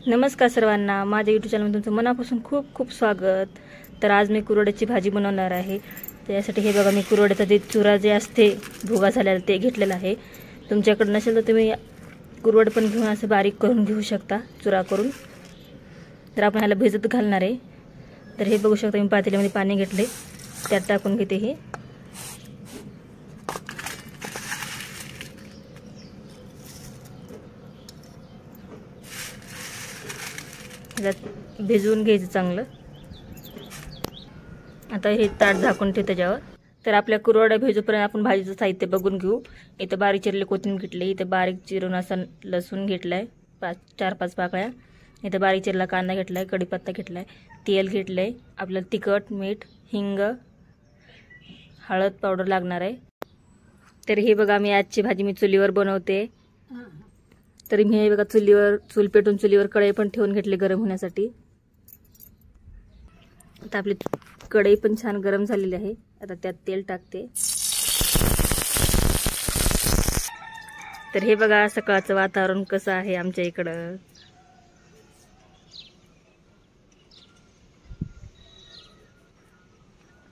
नमस्कार सर्वांना, माझ्या यूट्यूब चॅनलमध्ये तुमचं मनापासून खूप खूप स्वागत। तर आज मी कुरवड्याची भाजी बनवणार आहे। त्यासाठी हे बघा, मी कुरवड्याचा जे चुरा जे असते भुगा झालेला ते घेतलेला आहे। तुमच्याकडे नसेल तर तुम्ही कुरवड पण घेऊन असं बारीक करून घेऊ शकता चुरा करून। तर आपण ह्याला भिजत घालणार आहे। तर हे बघू शकता, मी पातेल्यामध्ये पाणी घेतले, त्यात टाकून घेते हे। भिजवून घ्यायचं चांगलं। आता हे ताट झाकून ठेव त्याच्यावर। तर आपल्या कुरवड्या भिजूपर्यंत आपण भाजीचं साहित्य बघून घेऊ। इथं बारीक चिरलेली कोथिंबीर घेतली, इथं बारीक चिरून असं लसूण घेतलाय 4-5 पाकळ्या, इथं बारीक चिरलेला कांदा घेतलाय, कढीपत्ता घेतलाय, तेल घेतलंय, आपल्याला तिखट, मीठ, हिंग, हळद पावडर लागणार आहे। तर हे बघा, मी आजची भाजी मी चुलीवर बनवते। तरी मी हे बघा चूल पेटून चुलीवर कढई पण ठेवून घेतली गरम होण्यासाठी। आता आपली कढई पण छान गरम झालेली आहे। आता त्यात तेल टाकते। तर हे बघा, सकाळचं वातावरण कसं आहे आमच्या इकडं।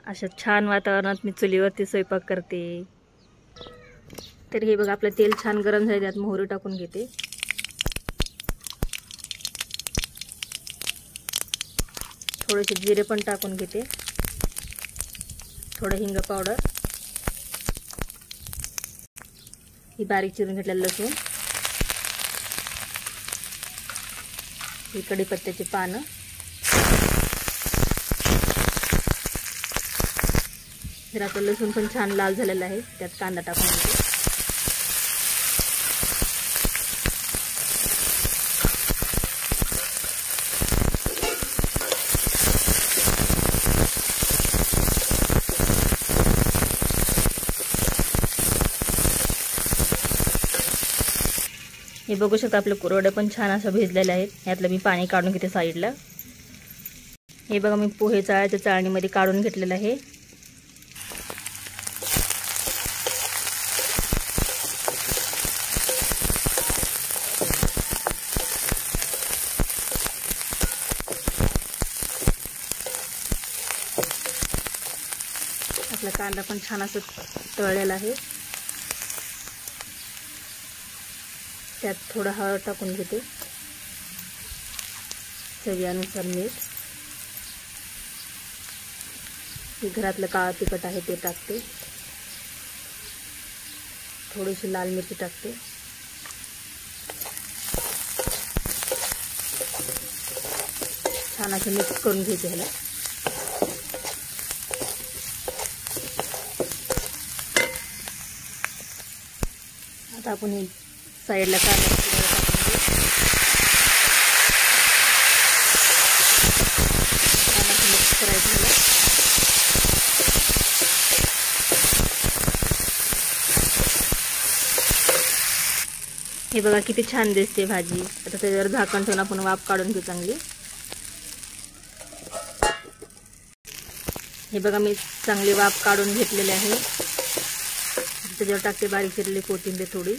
अशा छान वातावरणात मी चुलीवरती स्वयंपाक करते। तर हे बघा, आपलं तेल छान गरम झाले, त्यात मोहरी टाकून घेते। थोडेसे जिरे पण टाकून घेते, थोडं हिंग पावडर, ही बारीक चिरून घेतलेलं लसूण, ही कढीपत्त्याची पानं, जर आता लसूण पण छान लाल झालेला आहे, त्यात कांदा टाकून घेते। हे बघू शकता, आपले कुरवडे पण छान असं भिजलेले आहेत। यातलं मी पाणी काढून घेते साईडला। हे बघा, मी पोहे चाळायच्या चाळणीमध्ये काढून घेतलेलं आहे। आपला कांदा पण छान असं तळलेला आहे। त्यात थोडं हळद टाकून घेते, चवीनुसार मीठ, हे घरातलं काळं तिखट आहे ते टाकते, थोडीशी लाल मिरची टाकते, छान असं मिक्स करून घ्यायचे ह्याला। आता आपण हे साईडला कांदा मिक्स करायचं। हे बघा, किती छान दिसते भाजी। आता त्याच्यावर झाकण ठेवून आपण वाफ काढून घेऊ चांगली। हे बघा, मी चांगली वाफ काढून घेतलेली आहे। त्याच्यावर टाकते बारीक चिरलेली कोथिंबीर थोडी,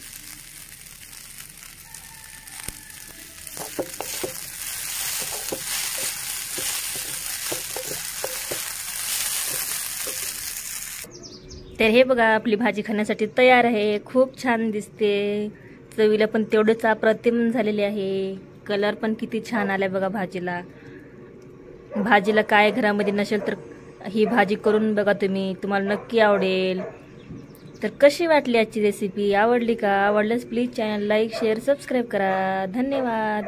तर हे बघा, आपली भाजी खाण्यासाठी तयार आहे। खूप छान दिसते, चवीला पण तेवढेच अप्रतिम झालेली आहे। कलर पण किती छान आलाय बघा भाजीला। भाजीला काय घरामध्ये नसेल तर ही भाजी करून बघा तुम्ही, तुम्हाला नक्की आवडेल। तर कशी वाटली आजची रेसिपी? आवडली का? आवडल्यास please channel like, share, subscribe करा। धन्यवाद।